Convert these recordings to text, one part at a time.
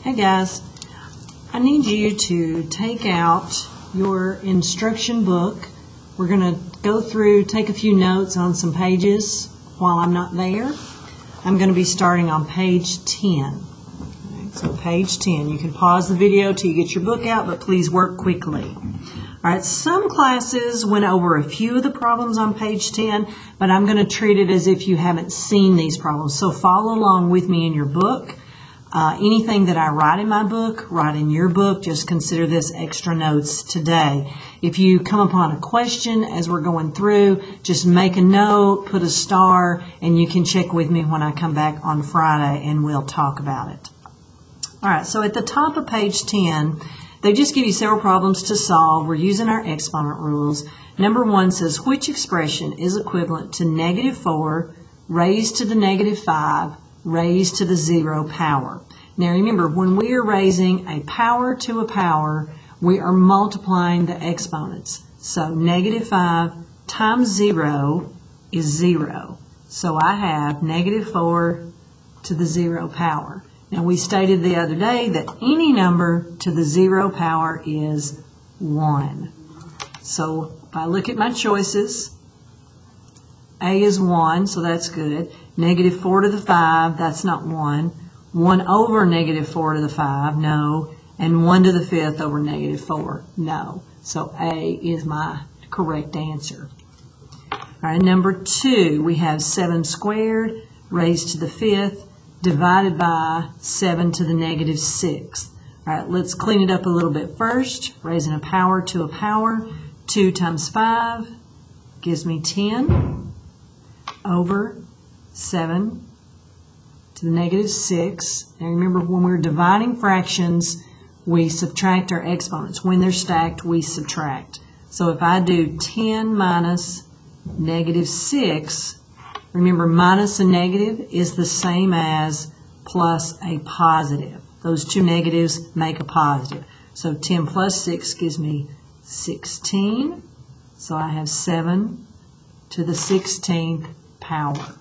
Hey guys, I need you to take out your instruction book. We're going to go through, take a few notes on some pages while I'm not there. I'm going to be starting on page 10. Okay, so page 10. You can pause the video till you get your book out, but please work quickly. All right, some classes went over a few of the problems on page 10, but I'm going to treat it as if you haven't seen these problems. So follow along with me in your book. Anything that I write in my book, write in your book. Just consider this extra notes today. If you come upon a question as we're going through, just make a note, put a star, and you can check with me when I come back on Friday and we'll talk about it. All right, so at the top of page 10, they just give you several problems to solve. We're using our exponent rules. Number 1 says, which expression is equivalent to -4 raised to the -5 raised to the 0 power? Now remember, when we are raising a power to a power, we are multiplying the exponents. So -5 times 0 is 0. So I have -4 to the 0 power. Now we stated the other day that any number to the 0 power is 1. So if I look at my choices, A is 1, so that's good. -4 to the 5, that's not 1. 1 over -4 to the 5, no. And 1 to the 5th over -4, no. So A is my correct answer. All right, number 2, we have 7 squared raised to the 5th divided by 7 to the -6. All right, let's clean it up a little bit first. Raising a power to a power, 2 times 5 gives me 10 over 7 to the -6. Now remember, when we're dividing fractions, we subtract our exponents. When they're stacked, we subtract. So if I do 10 minus -6, remember minus a negative is the same as plus a positive. Those two negatives make a positive. So 10 plus 6 gives me 16. So I have 7 to the 16th power.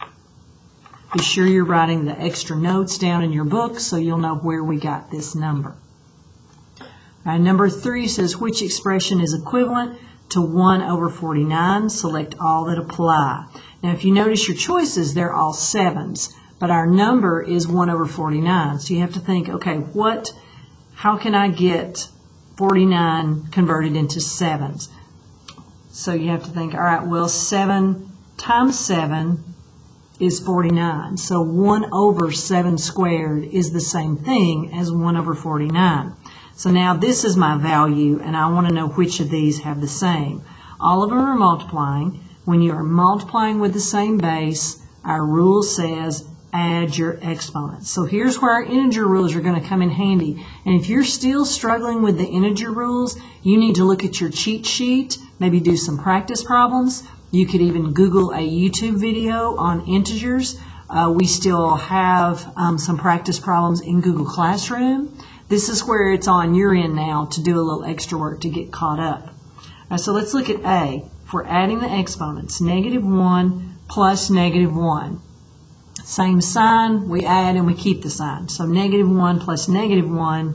Be sure you're writing the extra notes down in your book so you'll know where we got this number. All right, number 3 says, which expression is equivalent to 1 over 49? Select all that apply. Now, if you notice your choices, they're all 7s, but our number is 1 over 49. So you have to think, okay, how can I get 49 converted into 7s? So you have to think, all right, well, 7 times 7 is 49. So 1 over 7 squared is the same thing as 1 over 49. So now this is my value, and I want to know which of these have the same. All of them are multiplying. When you are multiplying with the same base, our rule says add your exponents. So here's where our integer rules are going to come in handy. And if you're still struggling with the integer rules, you need to look at your cheat sheet, maybe do some practice problems. You could even Google a YouTube video on integers. We still have some practice problems in Google Classroom. This is where it's on your end now to do a little extra work to get caught up. All right, so let's look at A. If we're adding the exponents, -1 plus -1. Same sign, we add and we keep the sign. So -1 plus -1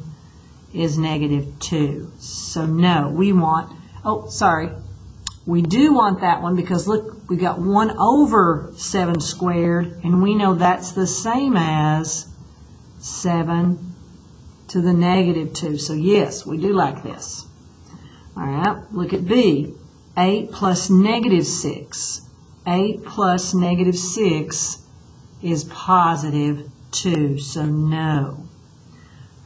is -2. So no, we want, we do want that one because look, we got 1 over 7 squared, and we know that's the same as 7 to the -2. So yes, we do like this. All right, look at B. 8 plus -6. 8 plus -6 is +2, so no.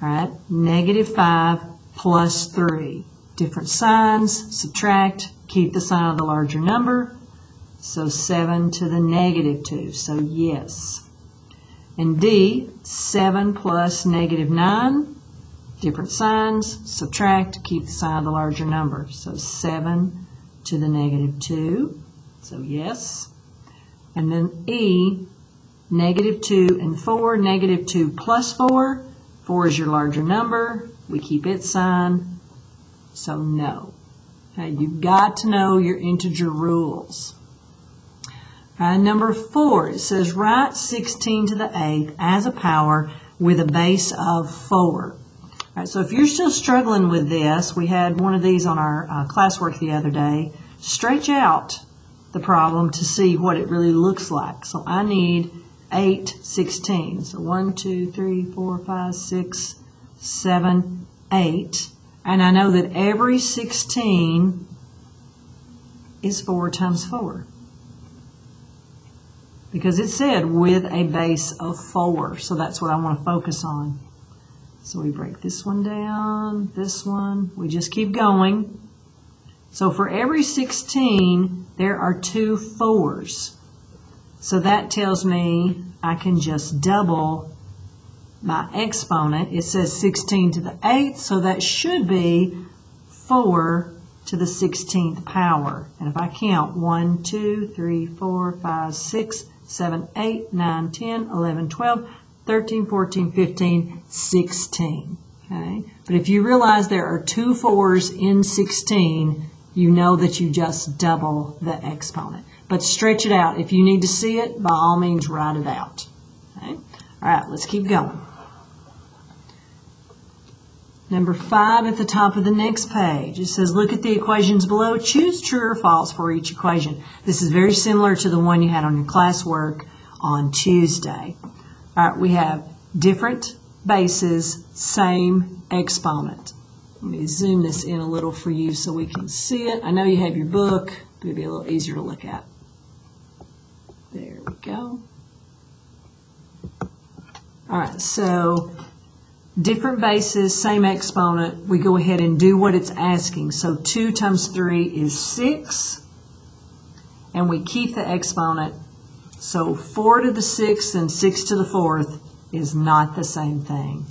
All right, -5 plus 3. Different signs, subtract, keep the sign of the larger number. So 7 to the -2, so yes. And D, 7 plus -9. Different signs, subtract, keep the sign of the larger number. So 7 to the -2, so yes. And then E, -2 and 4, -2 plus 4. 4 is your larger number. We keep its sign, so no. Okay, you've got to know your integer rules. Number 4, it says write 16 to the 8th as a power with a base of 4. All right, so if you're still struggling with this, we had one of these on our classwork the other day. Stretch out the problem to see what it really looks like. So I need 8 16s. So 1, 2, 3, 4, 5, 6, 7, 8. And I know that every 16 is 4 times 4. Because it said with a base of 4. So that's what I want to focus on. So we break this one down, this one. We just keep going. So for every 16, there are 2 4s. So that tells me I can just double my exponent. It says 16 to the 8th, so that should be 4 to the 16th power. And if I count 1, 2, 3, 4, 5, 6, 7, 8, 9, 10, 11, 12, 13, 14, 15, 16. Okay? But if you realize there are 2 4s in 16, you know that you just double the exponent. But stretch it out. If you need to see it, by all means, write it out. Okay? All right, let's keep going. Number 5 at the top of the next page. It says, look at the equations below. Choose true or false for each equation. This is very similar to the one you had on your classwork on Tuesday. All right, we have different bases, same exponent. Let me zoom this in a little for you so we can see it. I know you have your book, but it'll be a little easier to look at. There we go. All right, so different bases, same exponent. We go ahead and do what it's asking. So 2 times 3 is 6, and we keep the exponent. So 4 to the 6th and 6 to the 4th is not the same thing.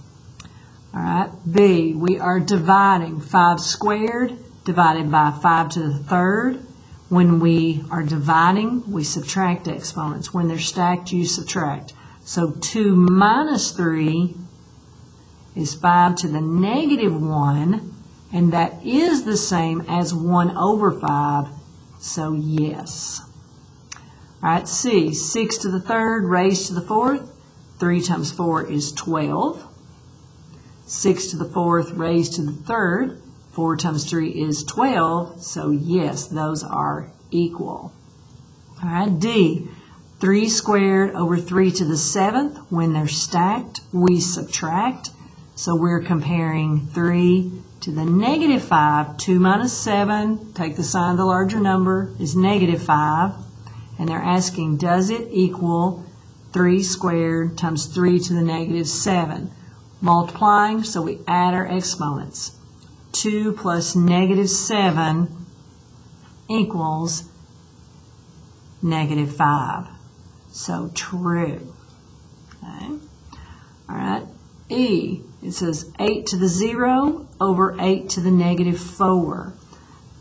All right, B, we are dividing 5 squared divided by 5 to the 3rd. When we are dividing, we subtract exponents. When they're stacked, you subtract. So 2 minus 3 is 5 to the negative 1, and that is the same as 1 over 5, so yes. All right, C, 6 to the 3rd raised to the 4th. 3 times 4 is 12. 6 to the 4th raised to the 3rd. 4 times 3 is 12. So yes, those are equal. All right, D. 3 squared over 3 to the 7th. When they're stacked, we subtract. So we're comparing 3 to the negative 5. 2 minus 7, take the sign of the larger number, is negative 5. And they're asking, does it equal 3 squared times 3 to the negative 7? Multiplying, so we add our exponents. 2 plus negative 7 equals negative 5. So true. Okay. All right. E, it says 8 to the 0 over 8 to the negative 4.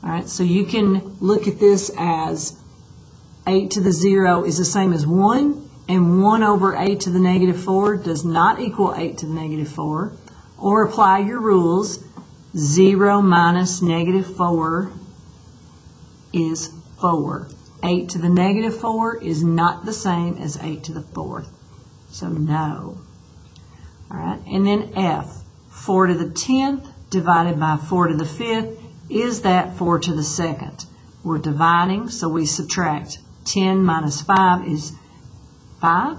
All right, so you can look at this as 8 to the 0 is the same as 1. And 1 over 8 to the negative 4 does not equal 8 to the negative 4. Or apply your rules. 0 minus negative 4 is 4. 8 to the negative 4 is not the same as 8 to the 4th. So no. All right, and then F. 4 to the 10th divided by 4 to the 5th. Is that 4 to the 2nd? We're dividing, so we subtract. 10 minus 5 is 5.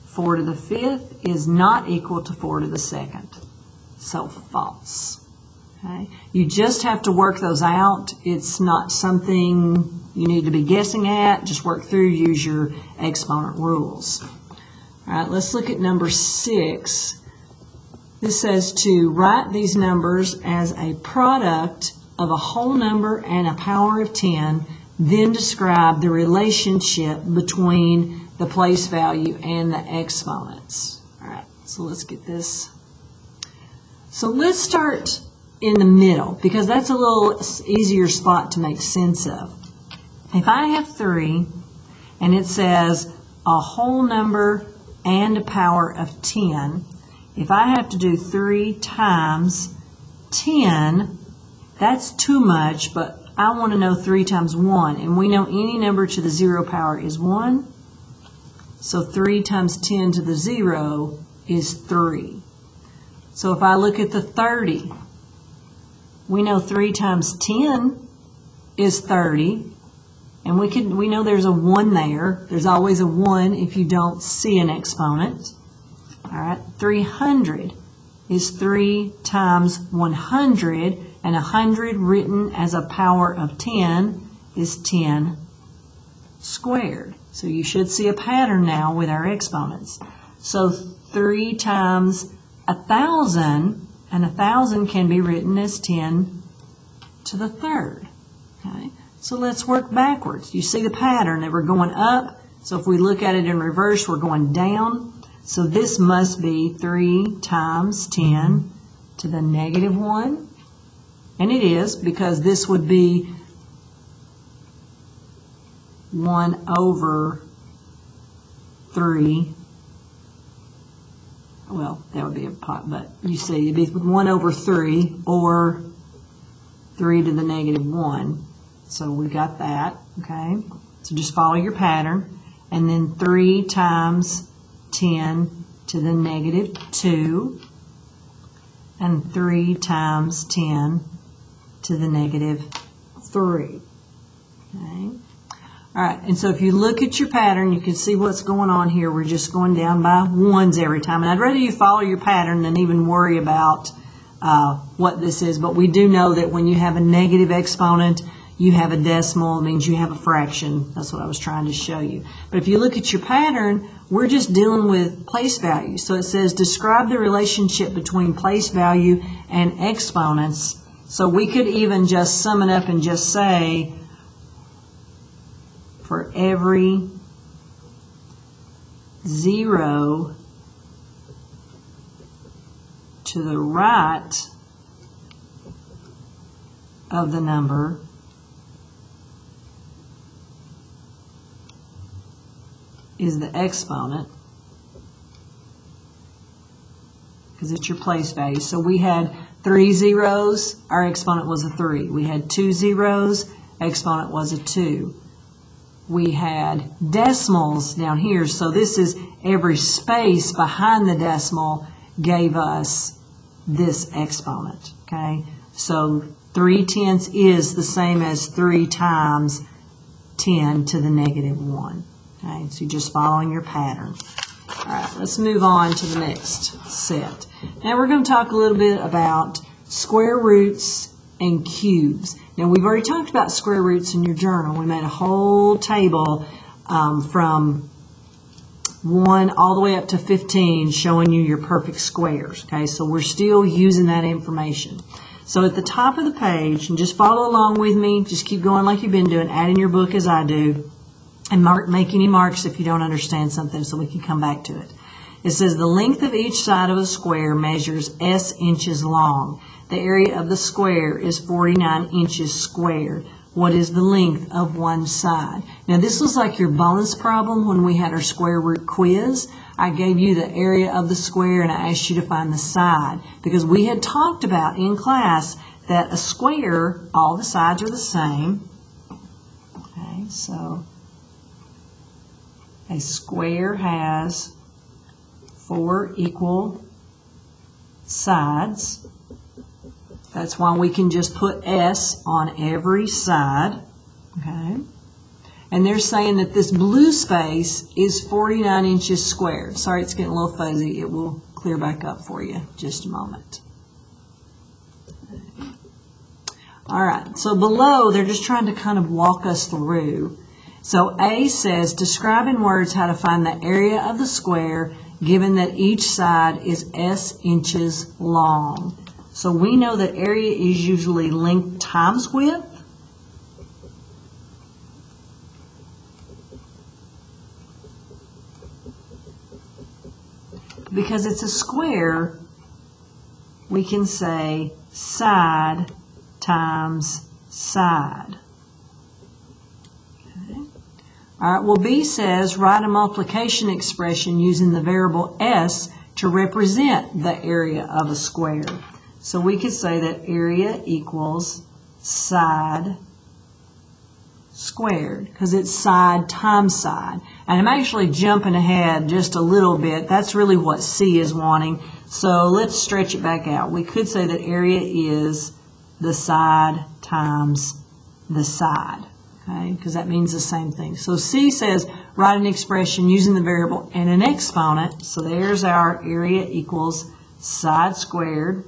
4 to the 5th is not equal to 4 to the 2nd. So false. Okay? You just have to work those out. It's not something you need to be guessing at. Just work through, use your exponent rules. All right, let's look at number 6. This says to write these numbers as a product of a whole number and a power of 10, then describe the relationship between the place value and the exponents. All right, so let's get this. So let's start in the middle, because that's a little easier spot to make sense of. If I have 3, and it says a whole number and a power of 10, if I have to do 3 times 10, that's too much, but I want to know 3 times 1, and we know any number to the 0 power is 1. So 3 times 10 to the 0 is 3. So if I look at the 30, we know 3 times 10 is 30. And we know there's a 1 there. There's always a 1 if you don't see an exponent. All right, 300 is 3 times 100, and 100 written as a power of 10 is 10 squared. So you should see a pattern now with our exponents. So 3 times 1,000, and 1,000 can be written as 10 to the third. Okay, so let's work backwards. You see the pattern that we're going up. So if we look at it in reverse, we're going down. So this must be 3 times 10 to the negative 1. And it is, because this would be 1 over 3. Well, that would be a pot, but you see, it'd be 1 over 3, or 3 to the negative 1. So we got that, okay? So just follow your pattern. And then 3 times 10 to the negative 2. And 3 times 10 to the negative 3. Okay? All right, and so if you look at your pattern, you can see what's going on here. We're just going down by 1s every time. And I'd rather you follow your pattern than even worry about what this is. But we do know that when you have a negative exponent, you have a decimal. It means you have a fraction. That's what I was trying to show you. But if you look at your pattern, we're just dealing with place value. So it says describe the relationship between place value and exponents. So we could even just sum it up and just say, for every 0 to the right of the number, is the exponent, because it's your place value. So we had 3 zeros, our exponent was a 3. We had 2 zeros, exponent was a 2. We had decimals down here, so this is every space behind the decimal gave us this exponent, okay? So 3/10 is the same as 3 times 10 to the negative 1. Okay, so you're just following your pattern. All right, let's move on to the next set. Now we're going to talk a little bit about square roots and cubes. Now we've already talked about square roots in your journal. We made a whole table from 1 all the way up to 15 showing you your perfect squares. Okay, so we're still using that information. So at the top of the page, and just follow along with me, just keep going like you've been doing, add in your book as I do. And make any marks if you don't understand something so we can come back to it. It says the length of each side of a square measures S inches long. The area of the square is 49 inches squared. What is the length of one side? Now this was like your bonus problem when we had our square root quiz. I gave you the area of the square and I asked you to find the side, because we had talked about in class that a square, all the sides are the same. Okay, so a square has 4 equal sides. That's why we can just put S on every side. Okay? And they're saying that this blue space is 49 inches squared. Sorry, it's getting a little fuzzy. It will clear back up for you in just a moment. All right, so below, they're just trying to kind of walk us through. So A says, describe in words how to find the area of the square given that each side is S inches long. So we know that area is usually length times width. Because it's a square, we can say side times side. All right, well, B says write a multiplication expression using the variable S to represent the area of a square. So we could say that area equals side squared, because it's side times side. And I'm actually jumping ahead just a little bit. That's really what C is wanting. So let's stretch it back out. We could say that area is the side times the side, okay, because that means the same thing. So C says write an expression using the variable and an exponent. So there's our area equals side squared.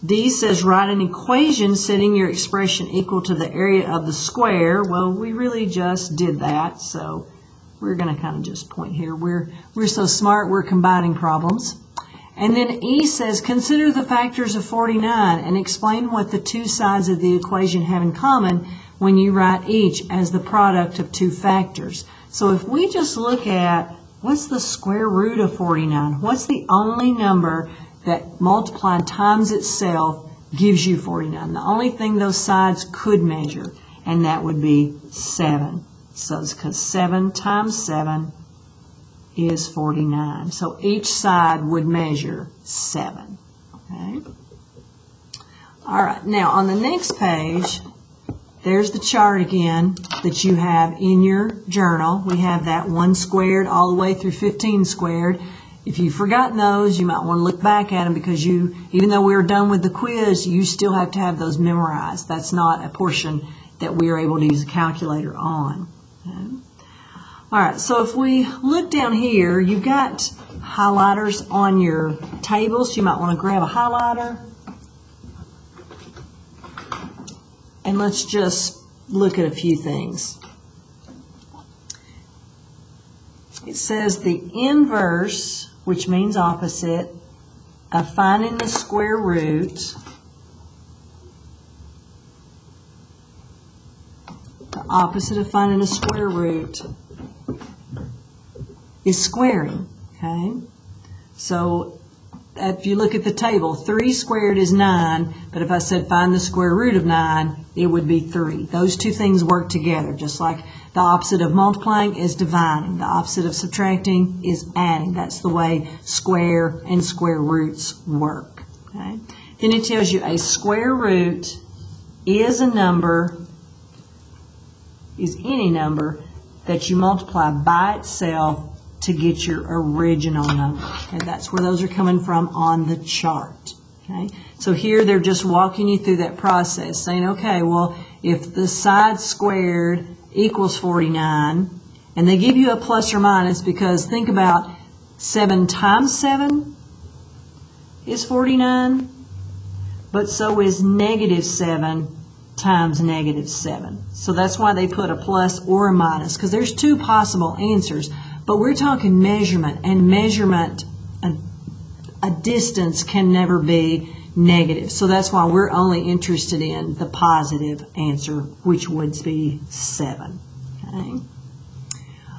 D says write an equation setting your expression equal to the area of the square. Well, we really just did that, so we're going to kind of just point here. We're so smart, we're combining problems. And then E says consider the factors of 49 and explain what the two sides of the equation have in common when you write each as the product of two factors. So if we just look at what's the square root of 49, what's the only number that multiplied times itself gives you 49. The only thing those sides could measure, and that would be 7. So it's because 7 times 7 is 49. So each side would measure 7. Okay. All right, now on the next page, there's the chart again that you have in your journal. We have that 1 squared all the way through 15 squared. If you've forgotten those, you might want to look back at them because even though we were done with the quiz, you still have to have those memorized. That's not a portion that we are able to use a calculator on. Okay. All right, so if we look down here, you've got highlighters on your table, so you might want to grab a highlighter. And let's just look at a few things. It says the inverse, which means opposite, of finding the square root. The opposite of finding a square root is squaring, okay? So if you look at the table, 3 squared is 9, but if I said find the square root of 9, it would be 3. Those two things work together, just like the opposite of multiplying is dividing. The opposite of subtracting is adding. That's the way square and square roots work. Okay? Then it tells you a square root is a number, is any number that you multiply by itself to get your original number. Okay? That's where those are coming from on the chart. Okay? So here they're just walking you through that process, saying, okay, well, if the side squared equals 49, and they give you a plus or minus because think about 7 times 7 is 49, but so is negative 7 times negative 7. So that's why they put a plus or a minus, because there's two possible answers, but we're talking measurement, and measurement, a distance can never be negative. So that's why we're only interested in the positive answer, which would be 7. Okay.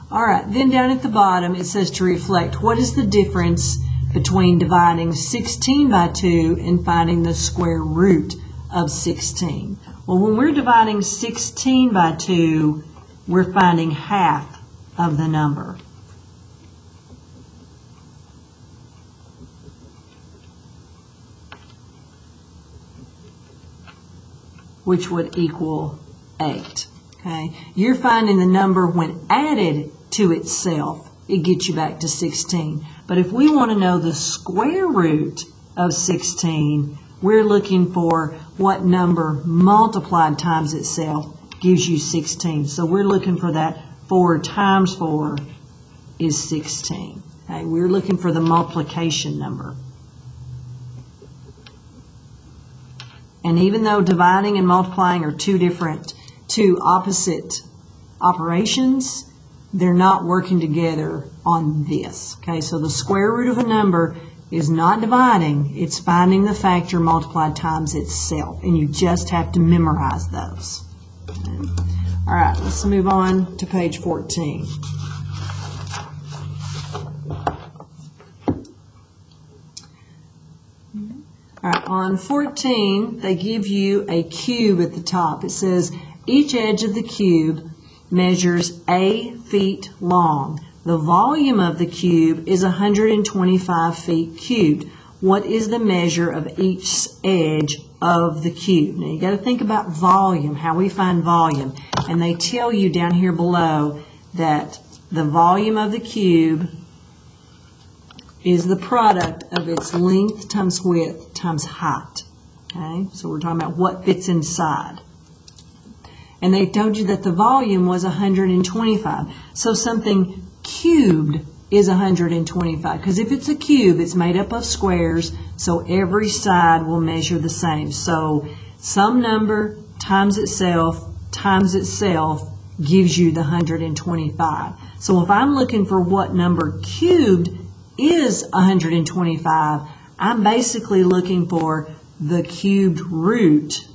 All right, then down at the bottom it says to reflect what is the difference between dividing 16 by 2 and finding the square root of 16. Well, when we're dividing 16 by 2, we're finding half of the number. Which would equal 8. Okay? You're finding the number when added to itself, it gets you back to 16. But if we want to know the square root of 16, we're looking for what number multiplied times itself gives you 16. So we're looking for that 4 times 4 is 16. Okay? We're looking for the multiplication number. And even though dividing and multiplying are two opposite operations, they're not working together on this. Okay, so the square root of a number is not dividing, it's finding the factor multiplied times itself. And you just have to memorize those. Okay. All right, let's move on to page 14. All right, on 14, they give you a cube at the top. It says each edge of the cube measures a feet long. The volume of the cube is 125 feet cubed. what is the measure of each edge of the cube? Now you got to think about volume, how we find volume. And they tell you down here below that the volume of the cube is the product of its length times width times height. Okay, so we're talking about what fits inside. And they told you that the volume was 125. So something cubed is 125. Because if it's a cube, it's made up of squares, so every side will measure the same. So some number times itself gives you the 125. So if I'm looking for what number cubed is 125, I'm basically looking for the cubed root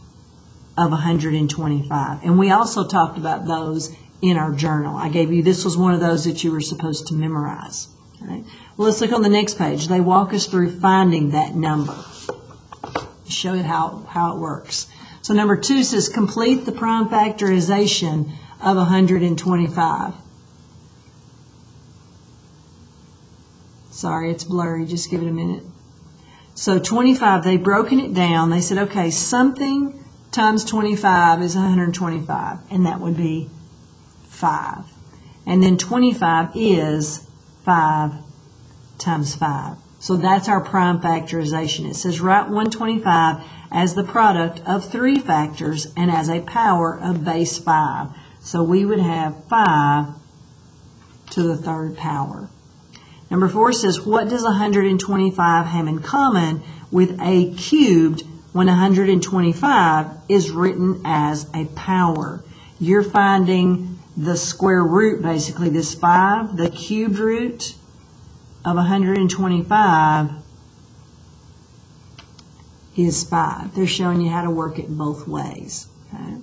of 125. And we also talked about those in our journal. I gave you, this was one of those that you were supposed to memorize. All right. Well, let's look on the next page. They walk us through finding that number. Show you how it works. So number 2 says complete the prime factorization of 125. Sorry, it's blurry. Just give it a minute. So 25, they've broken it down. They said, okay, something times 25 is 125, and that would be 5. And then 25 is 5 times 5. So that's our prime factorization. It says write 125 as the product of 3 factors and as a power of base 5. So we would have 5 to the 3rd power. Number 4 says, what does 125 have in common with a cubed when 125 is written as a power? You're finding the square root, basically, this 5, the cubed root of 125 is 5. They're showing you how to work it both ways. Okay?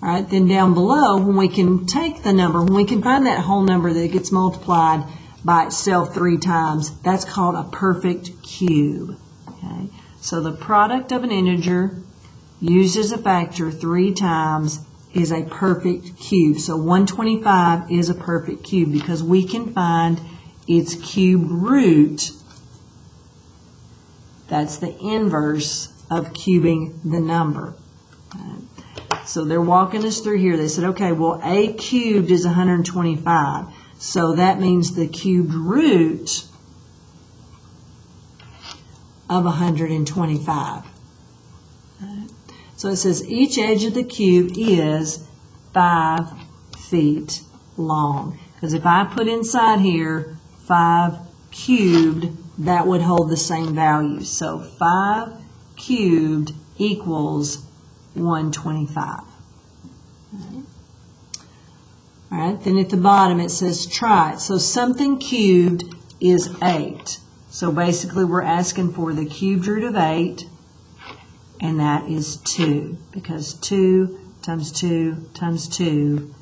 All right, then down below, when we can take the number, when we can find that whole number that gets multiplied by itself 3 times, that's called a perfect cube. Okay? So the product of an integer used as a factor 3 times is a perfect cube. So 125 is a perfect cube because we can find its cube root. That's the inverse of cubing the number. Okay? So they're walking us through here. They said, okay, well, a cubed is 125. So that means the cubed root of 125. So it says each edge of the cube is 5 feet long. Because if I put inside here 5 cubed, that would hold the same value. So 5 cubed equals 125. All right, then at the bottom it says try it. So something cubed is 8. So basically we're asking for the cubed root of 8, and that is 2, because 2 times 2 times 2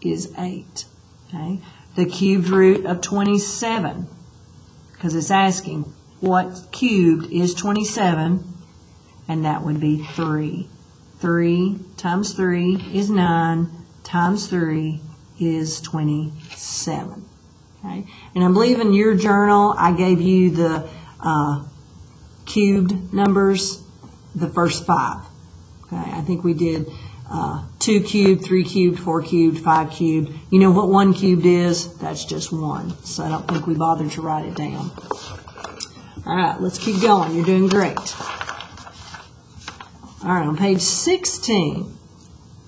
is 8. Okay? The cubed root of 27, because it's asking what cubed is 27, and that would be 3. 3 times 3 is 9. Times 3 is 27. Okay? And I believe in your journal I gave you the cubed numbers, the first 5. Okay? I think we did 2 cubed, 3 cubed, 4 cubed, 5 cubed. You know what 1 cubed is? That's just 1. So I don't think we bothered to write it down. All right, let's keep going. You're doing great. All right, on page 16.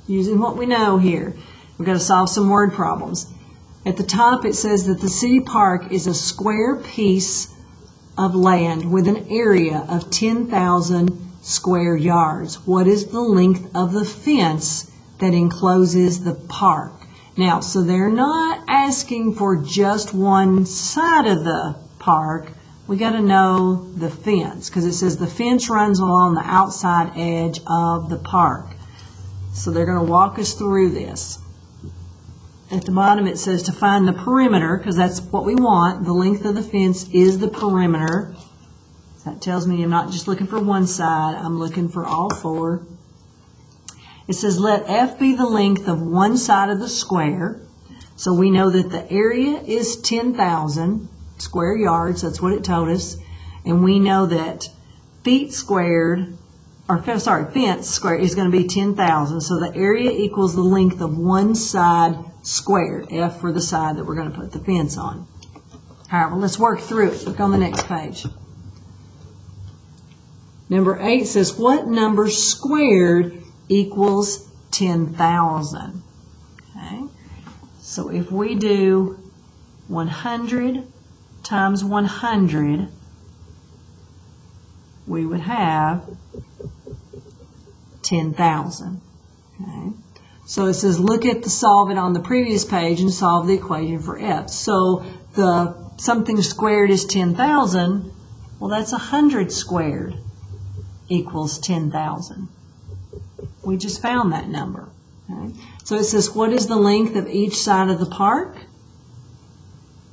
Using what we know here, we've got to solve some word problems. At the top it says that the city park is a square piece of land with an area of 10,000 square yards. What is the length of the fence that encloses the park? Now, so they're not asking for just one side of the park. We got to know the fence, because it says the fence runs along the outside edge of the park. So they're going to walk us through this. At the bottom it says to find the perimeter, because that's what we want. The length of the fence is the perimeter. That tells me I'm not just looking for one side, I'm looking for all 4. It says let F be the length of one side of the square. So we know that the area is 10,000 square yards, that's what it told us. And we know that fence squared is going to be 10,000. So the area equals the length of one side squared, F for the side that we're going to put the fence on. All right, well, let's work through it. Look on the next page. Number 8 says, what number squared equals 10,000? Okay, so if we do 100 times 100, we would have 10,000. Okay, so it says look at the solve it on the previous page and solve the equation for F. So the something squared is 10,000. Well, that's 100 squared equals 10,000. We just found that number. Okay, so it says what is the length of each side of the park?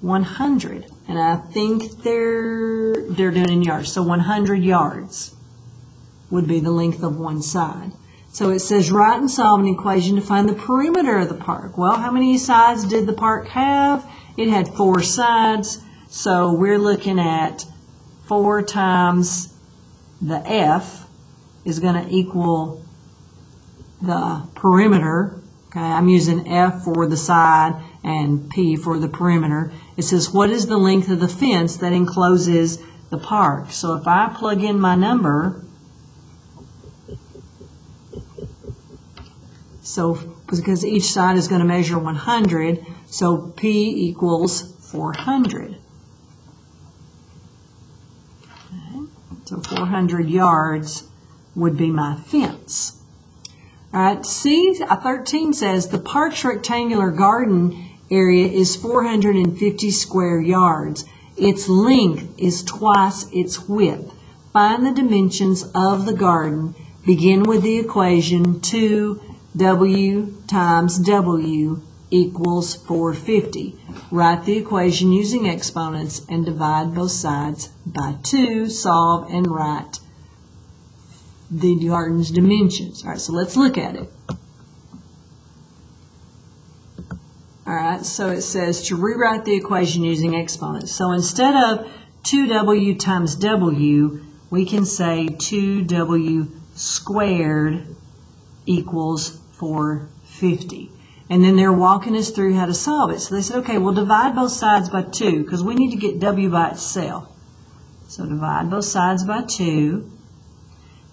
100. And I think they're doing in yards. So 100 yards would be the length of one side. So it says write and solve an equation to find the perimeter of the park. Well, how many sides did the park have? It had 4 sides. So we're looking at 4 times the F is going to equal the perimeter. Okay, I'm using F for the side and P for the perimeter. It says what is the length of the fence that encloses the park? So if I plug in my number, so because each side is going to measure 100, so P equals 400. Okay, so 400 yards would be my fence. All right, C13 says the park's rectangular garden area is 450 square yards. Its length is twice its width. Find the dimensions of the garden. Begin with the equation 2W times W equals 450. Write the equation using exponents and divide both sides by 2. Solve and write the garden's dimensions. All right, so let's look at it. All right, so it says to rewrite the equation using exponents. So instead of 2W times W, we can say 2W squared equals 450. And then they're walking us through how to solve it. So they said, okay, we'll divide both sides by 2 because we need to get W by itself. So divide both sides by 2.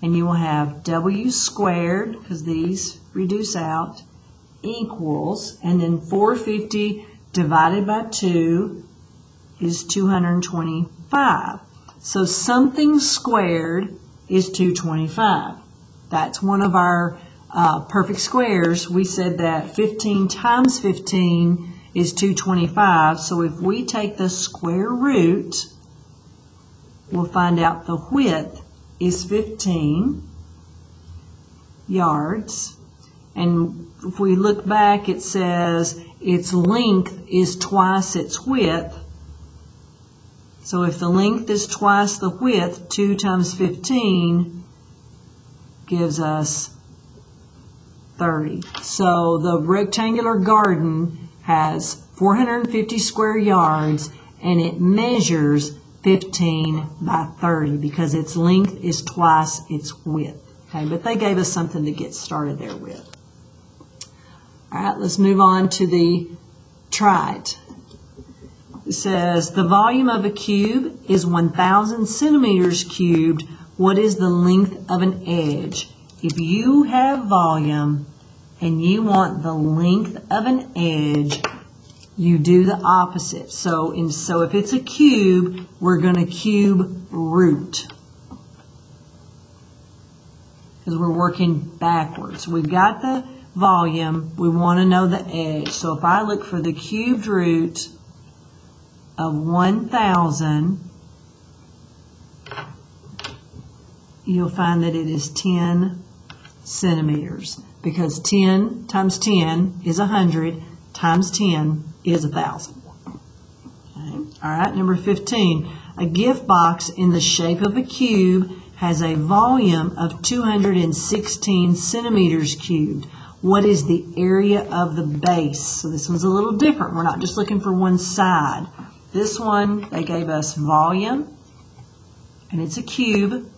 And you will have W squared, because these reduce out, equals, and then 450 divided by 2 is 225. So something squared is 225. That's one of our perfect squares. We said that 15 times 15 is 225. So if we take the square root, we'll find out the width is 15 yards. And if we look back, it says its length is twice its width. So if the length is twice the width, 2 times 15 gives us 30. So the rectangular garden has 450 square yards, and it measures 15 by 30 because its length is twice its width. Okay, but they gave us something to get started there with. All right, let's move on to the try it. It says the volume of a cube is 1,000 centimeters cubed. What is the length of an edge? If you have volume and you want the length of an edge, you do the opposite. So if it's a cube, we're going to cube root because we're working backwards. We've got the volume. We want to know the edge. So if I look for the cubed root of 1,000, you'll find that it is 10 centimeters because 10 times 10 is 100 times 10 is 1,000. Okay. All right, number 15. A gift box in the shape of a cube has a volume of 216 centimeters cubed. What is the area of the base? So this one's a little different. We're not just looking for one side. This one, they gave us volume, and it's a cube,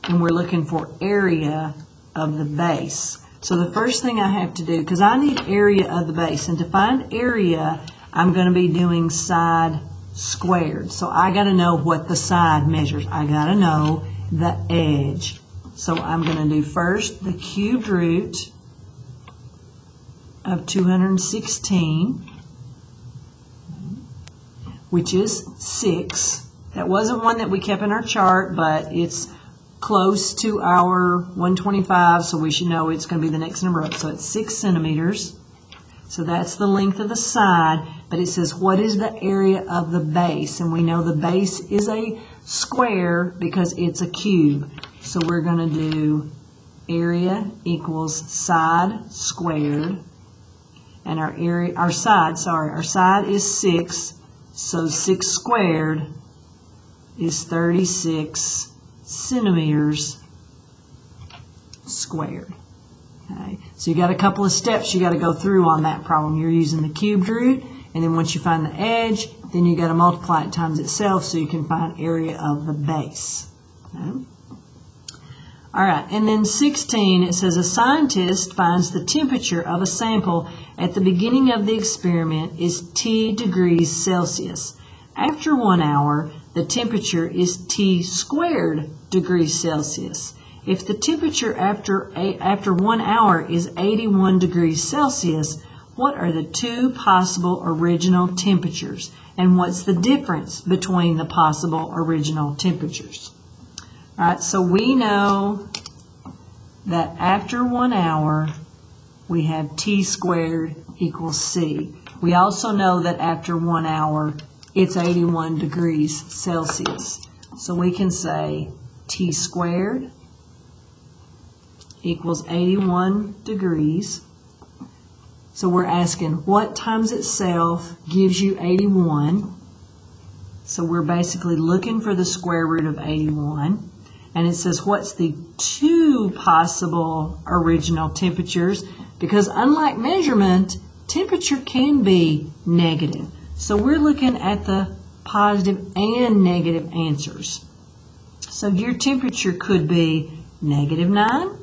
and we're looking for area of the base. So the first thing I have to do, because I need area of the base, and to find area, I'm going to be doing side squared. So I got to know what the side measures. I got to know the edge. So I'm going to do first the cubed root of 216, which is 6. That wasn't one that we kept in our chart, but it's close to our 125, so we should know it's going to be the next number up. So it's 6 centimeters. So that's the length of the side, but it says what is the area of the base? And we know the base is a square because it's a cube. So we're going to do area equals side squared. And our side is 6. So 6 squared is 36 centimeters squared. Okay. So you got a couple of steps you got to go through on that problem. You're using the cubed root, and then once you find the edge, then you got to multiply it times itself so you can find area of the base. Okay. All right, and then 16, it says a scientist finds the temperature of a sample at the beginning of the experiment is T degrees Celsius. After 1 hour, the temperature is T squared degrees Celsius. If the temperature after 1 hour is 81 degrees Celsius, what are the two possible original temperatures? And what's the difference between the possible original temperatures? All right, so we know that after 1 hour, we have T squared equals C. We also know that after 1 hour, it's 81 degrees Celsius. So we can say T squared equals 81 degrees. So we're asking what times itself gives you 81. So we're basically looking for the square root of 81. And it says what's the two possible original temperatures? Because unlike measurement, temperature can be negative. So we're looking at the positive and negative answers. So your temperature could be -9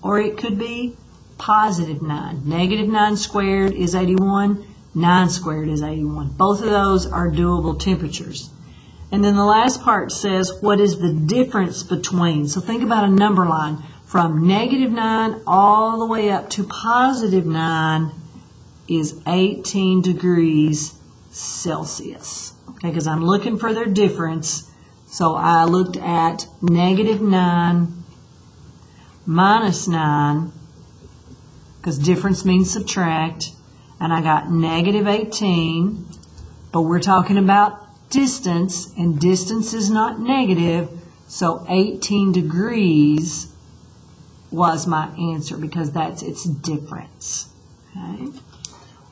or it could be +9. -9 squared is 81, 9 squared is 81. Both of those are doable temperatures. And then the last part says what is the difference between. So think about a number line from -9 all the way up to +9 is 18 degrees Celsius. Okay, because I'm looking for their difference. So I looked at -9 -9, because difference means subtract, and I got -18, but we're talking about distance, and distance is not negative, so 18 degrees was my answer because that's its difference. Okay.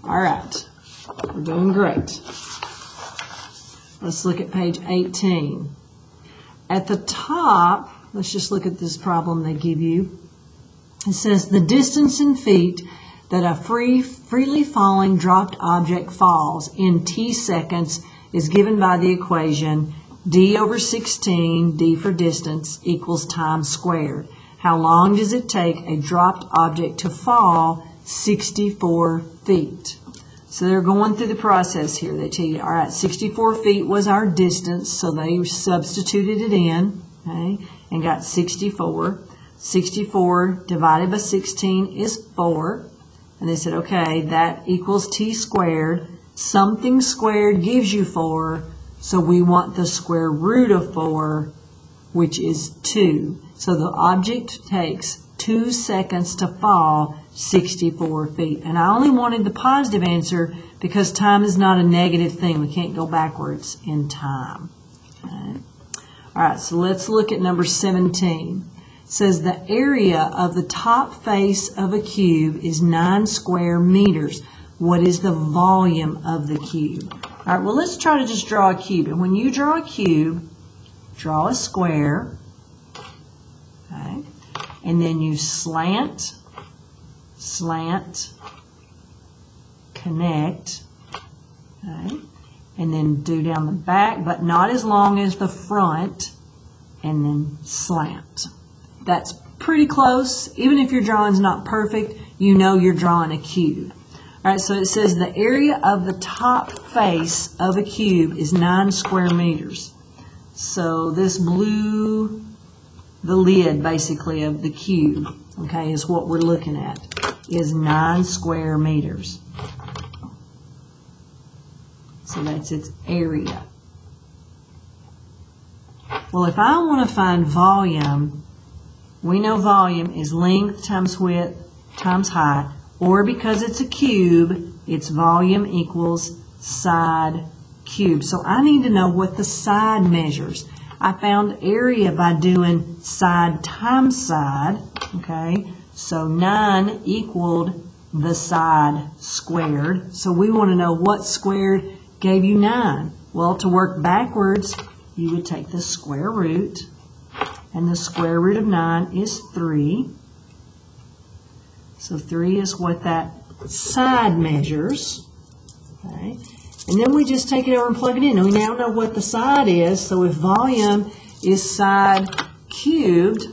All right, we're doing great. Let's look at page 18. At the top, let's just look at this problem they give you. It says the distance in feet that a freely falling dropped object falls in t seconds is given by the equation d/16, d for distance, equals time squared. How long does it take a dropped object to fall 64 feet? So they're going through the process here. They tell you, all right, 64 feet was our distance, so they substituted it in, okay, and got 64. 64 divided by 16 is 4. And they said, okay, that equals t squared. Something squared gives you 4, so we want the square root of 4, which is 2. So the object takes 2 seconds to fall 64 feet. And I only wanted the positive answer because time is not a negative thing. We can't go backwards in time. Okay. All right, so let's look at number 17. It says the area of the top face of a cube is 9 square meters. What is the volume of the cube? All right, well, let's try to just draw a cube. And when you draw a cube, draw a square, okay, and then you slant, connect, okay, and then do down the back, but not as long as the front, and then slant. That's pretty close. Even if your drawing's not perfect, you know you're drawing a cube. All right, so it says the area of the top face of a cube is 9 square meters. So this blue, the lid basically of the cube, okay, is what we're looking at, is 9 square meters. So that's its area. Well, if I want to find volume, we know volume is length times width times height, or because it's a cube, its volume equals side cube. So I need to know what the side measures. I found area by doing side times side, okay? So 9 equaled the side squared. So we want to know what squared gave you 9. Well, to work backwards, you would take the square root, and the square root of 9 is 3. So 3 is what that side measures, okay? And then we just take it over and plug it in. And we now know what the side is, so if volume is side cubed,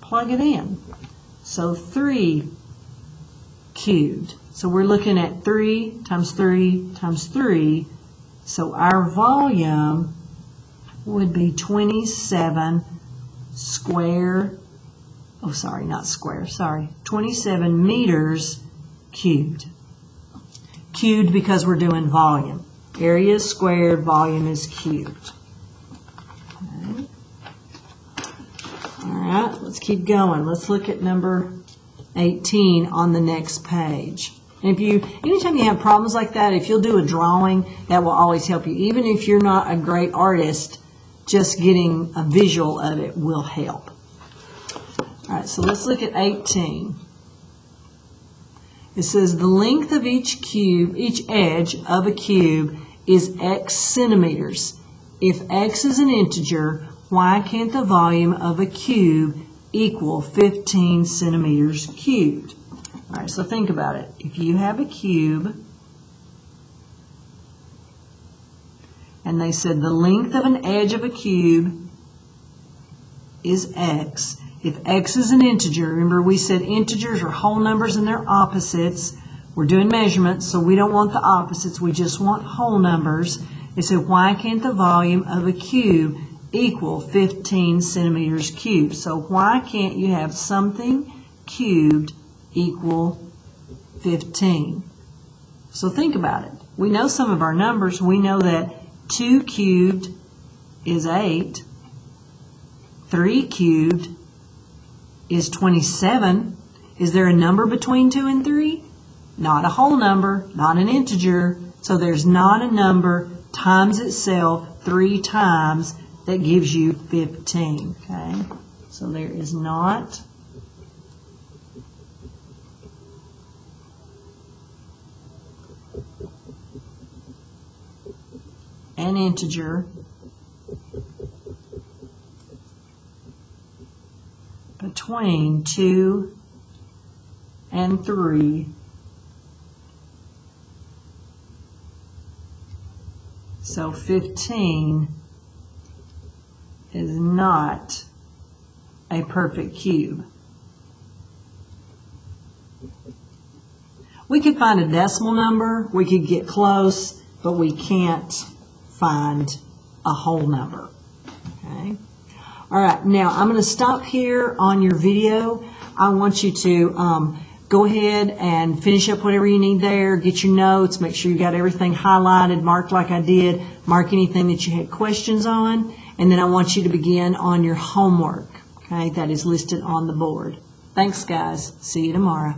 plug it in. So 3 cubed. So we're looking at 3 times 3 times 3. So our volume would be 27 square, oh sorry, not square, sorry, 27 meters cubed. Cubed because we're doing volume. Area is squared, volume is cubed. Okay. All right, let's keep going. Let's look at number 18 on the next page. And anytime you have problems like that, if you'll do a drawing, that will always help you. Even if you're not a great artist, just getting a visual of it will help. All right, so let's look at 18. It says the length of each edge of a cube is x centimeters. If x is an integer, why can't the volume of a cube equal 15 centimeters cubed? All right, so think about it. If you have a cube, and they said the length of an edge of a cube is x. If x is an integer, remember we said integers are whole numbers and their opposites. We're doing measurements, so we don't want the opposites. We just want whole numbers. It said, why can't the volume of a cube equal 15 centimeters cubed? So why can't you have something cubed equal 15? So think about it. We know some of our numbers. We know that 2 cubed is 8. 3 cubed is 27. Is there a number between 2 and 3? Not a whole number, not an integer. So there's not a number times itself 3 times that gives you 15. Okay? So there is not an integer between 2 and 3 so 15 is not a perfect cube. We could find a decimal number, we could get close, but we can't find a whole number. Okay. All right, now I'm going to stop here on your video. I want you to go ahead and finish up whatever you need there, get your notes, make sure you got everything highlighted, marked like I did, mark anything that you had questions on, and then I want you to begin on your homework, okay, that is listed on the board. Thanks, guys. See you tomorrow.